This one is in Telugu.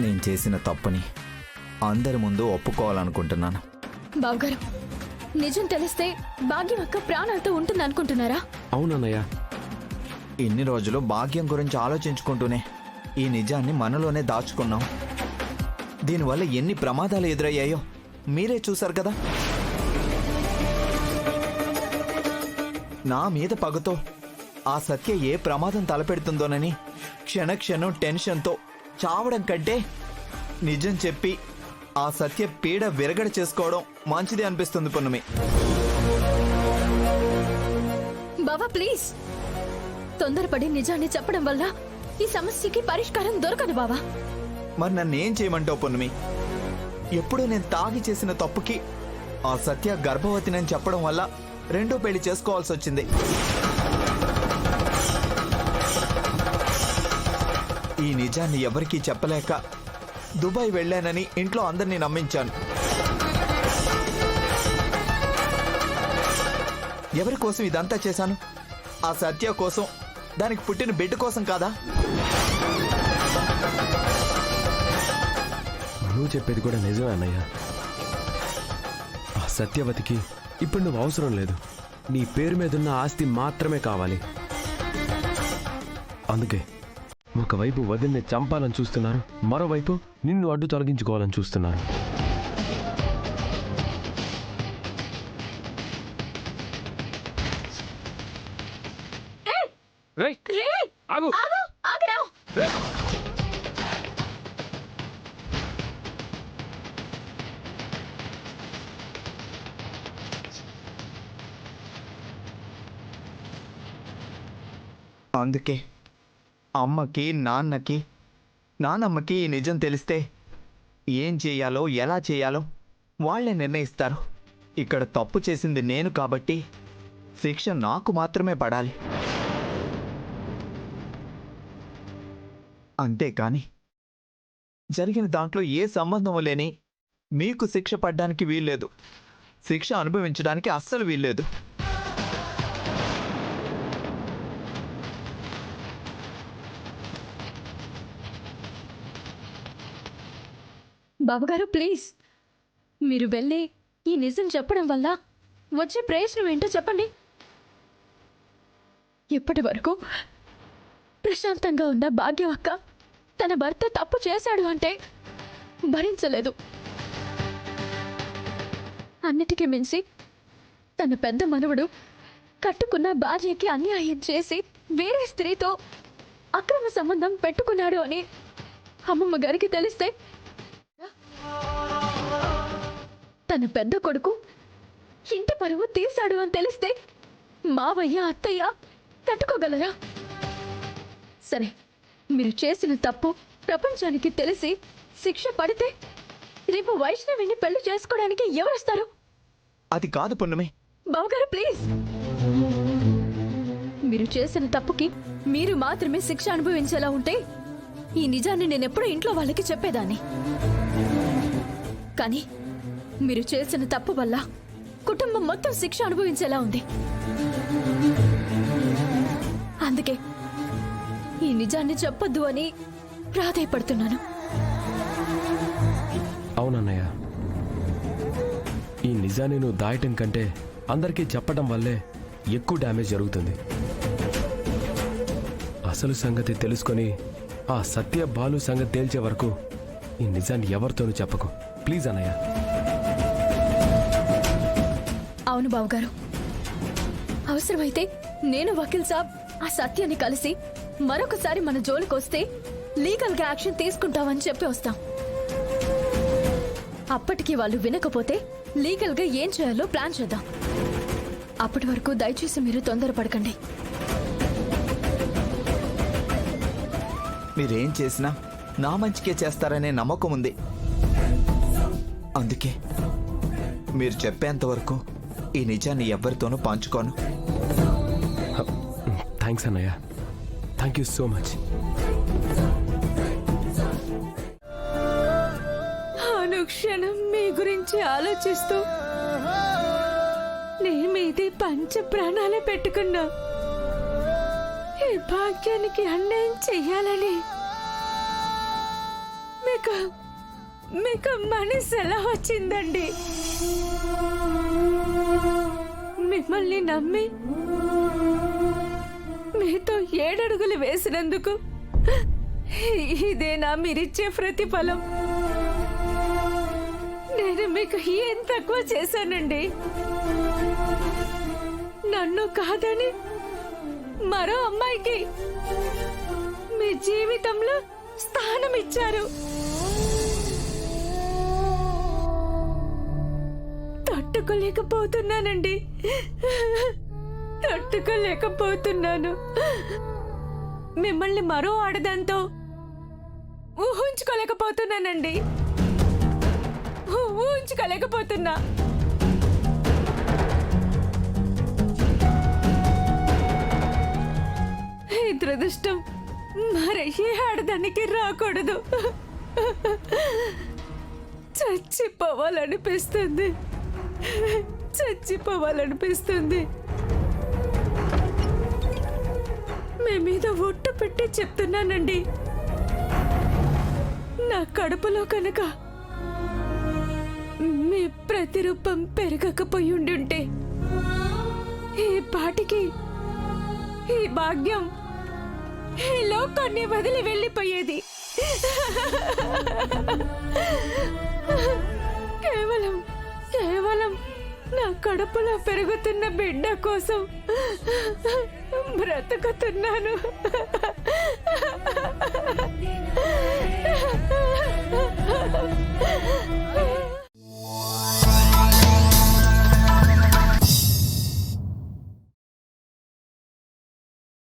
నేను చేసిన తప్పుని అందరి ముందు ఒప్పుకోవాలనుకుంటున్నాను. బావగారు, నిజం తెలిస్తే భాగ్యం అక్క ప్రాణాలతో ఉంటుంది అనుకుంటున్నారా? అవునన్నయ్య. ఇన్ని రోజులు భాగ్యం గురించి ఆలోచించుకుంటూనే ఈ నిజాన్ని మనలోనే దాచుకున్నాం. దీనివల్ల ఎన్ని ప్రమాదాలు ఎదురయ్యాయో మీరే చూశారు కదా. నా మీద పగతో ఆ సత్య ఏ ప్రమాదం తలపెడుతుందోనని క్షణక్షణం టెన్షన్తో చావడం కంటే నిజం చెప్పి ఆ సత్య పీడ విరగడ చేసుకోవడం మంచిది అనిపిస్తుంది పున్నమి. బావా ప్లీజ్, తొందరపడి నిజాన్ని చెప్పడం వల్ల ఈ సమస్యకి పరిష్కారం దొరకదు బావా. మరి నన్ను ఏం చేయమంటావు పున్నమి? ఎప్పుడూ నేను తాగి చేసిన తప్పుకి ఆ సత్య గర్భవతినని చెప్పడం వల్ల రెండో పెళ్లి చేసుకోవాల్సి వచ్చింది. ఈ నిజాన్ని ఎవరికీ చెప్పలేక దుబాయ్ వెళ్ళానని ఇంట్లో అందరినీ నమ్మించాను. ఎవరి కోసం ఇదంతా చేశాను? ఆ సత్య కోసం, దానికి పుట్టిన బిడ్డ కోసం కాదా? నువ్వు చెప్పేది కూడా నిజమే అన్నయ్య. ఆ సత్యవతికి ఇప్పుడు నువ్వు అవసరం లేదు. నీ పేరు మీదున్న ఆస్తి మాత్రమే కావాలి. అందుకే ఒకవైపు వదిన్ని చంపాలని చూస్తున్నారు, మరోవైపు నిన్ను అడ్డు తొలగించుకోవాలని చూస్తున్నారు. అందుకే అమ్మకి, నాన్నమ్మకి ఈ నిజం తెలిస్తే ఏం చేయాలో, ఎలా చేయాలో వాళ్ళే నిర్ణయిస్తారు. ఇక్కడ తప్పు చేసింది నేను కాబట్టి శిక్ష నాకు మాత్రమే పడాలి. అంతేకాని జరిగిన దాంట్లో ఏ సంబంధం లేని మీకు శిక్ష పడ్డానికి వీల్లేదు, శిక్ష అనుభవించడానికి అస్సలు వీల్లేదు. బావగారు ప్లీజ్, మీరు వెళ్ళి ఈ నిజం చెప్పడం వల్ల వచ్చే ప్రయోజనం ఏంటో చెప్పండి. ఇప్పటి వరకు ప్రశాంతంగా ఉన్న భాగ్యం అక్క తన భర్త తప్పు చేశాడు అంటే భరించలేదు. అన్నిటికీ మించి తన పెద్ద మనవడు కట్టుకున్న భార్యకి అన్యాయం చేసి వేరే స్త్రీతో అక్రమ సంబంధం పెట్టుకున్నాడు అని అమ్మమ్మ గారికి తెలిస్తే, తన పెద్ద కొడుకు ఇంటి పరువు తీశాడు అని తెలిస్తే మావయ్య, అత్తయ్య తట్టుకోగలరా? సరే, మీరు చేసిన తప్పు ప్రపంచానికి తెలిసి శిక్ష పడితే రేపు వైష్ణవిని పెళ్లి చేసుకోవడానికి ఎవరిస్తారు? అది కాదు పున్నమి. బావగారు ప్లీజ్, మీరు చేసిన తప్పుకి మీరు మాత్రమే శిక్ష అనుభవించేలా ఉంటే ఈ నిజాన్ని నేనెప్పుడూ ఇంట్లో వాళ్ళకి చెప్పేదాన్ని. కానీ మీరు చేసిన తప్పు వల్ల కుటుంబం మొత్తం శిక్ష అనుభవించేలా ఉంది. అందుకే ఈ నిజాన్ని చెప్పొద్దు అని ప్రాధేయపడుతున్నాను. అవునన్నయ్య, ఈ నిజాన్ని నువ్వు దాయటం కంటే అందరికీ చెప్పడం వల్లే ఎక్కువ డ్యామేజ్ జరుగుతుంది. అసలు సంగతి తెలుసుకొని ఆ సత్య బాలు సంగతి తేల్చే వరకు ఈ నిజాన్ని ఎవరితోనూ చెప్పకు ప్లీజ్ అన్నయ్య. అవును బావగారు, అవసరమైతే నేను వకీల్ సాబ్ ఆ సత్యాన్ని కలిసి మరొకసారి మన జోలికొస్తే లీగల్ గా యాక్షన్ తీసుకుంటామని చెప్పి వస్తాం. అప్పటికి వాళ్ళు వినకపోతే లీగల్ గా ఏం చేయాలో ప్లాన్ చేద్దాం. అప్పటి వరకు దయచేసి మీరు తొందరపడకండి. మీరేం చేసినా నా మంచికే చేస్తారనే నమ్మకం ఉంది. అందుకే మీరు చెప్పేంత వరకు ఈ నిజాన్ని ఎవరితోనూ పంచుకోను. థ్యాంక్స్ అన్నయ్య, థ్యాంక్ యూ సో మచ్. అనుక్షణం మీ గురించి ఆలోచిస్తూ నీ మీది పంచ ప్రాణాలే పెట్టుకున్నా. ఈ భాగ్యానికి అన్యాయం చెయ్యాలని మీ మీకు మీకు మనసు ఎలా వచ్చిందండి? మిమ్మల్ని నమ్మి మీతో 7 అడుగులు వేసినందుకు ఇదేనా మీరిచ్చే ప్రతిఫలం? నేను మీకు ఏం తక్కువ చేశానండి? నన్ను కాదని మరో అమ్మాయికి మీ జీవితంలో స్థానం ఇచ్చారు. తట్టుకోలేకపోతున్నానండి, తట్టుకోలేకపోతున్నాను. మిమ్మల్ని మరో ఆడదాంతో ఊహించుకోలేకపోతున్నానండి, ఊహించుకోలేకపోతున్నా. ఈ దురదృష్టం మరి ఏ ఆడదానికి రాకూడదు. చచ్చిపోవాలనిపిస్తుంది, చచ్చిపోవాలనిపిస్తుంది. మీ మీద ఒట్టు పెట్టి చెప్తున్నానండి, నా కడుపులో కనుక మీ ప్రతిరూపం పెరగకపోయి ఉండుంటే ఈ పాటికి ఈ భాగ్యం ఈ లోకాన్ని వదిలి వెళ్ళిపోయేది. కేవలం కేవలం నా కడుపులో పెరుగుతున్న బిడ్డ కోసం బ్రతుకుతున్నాను.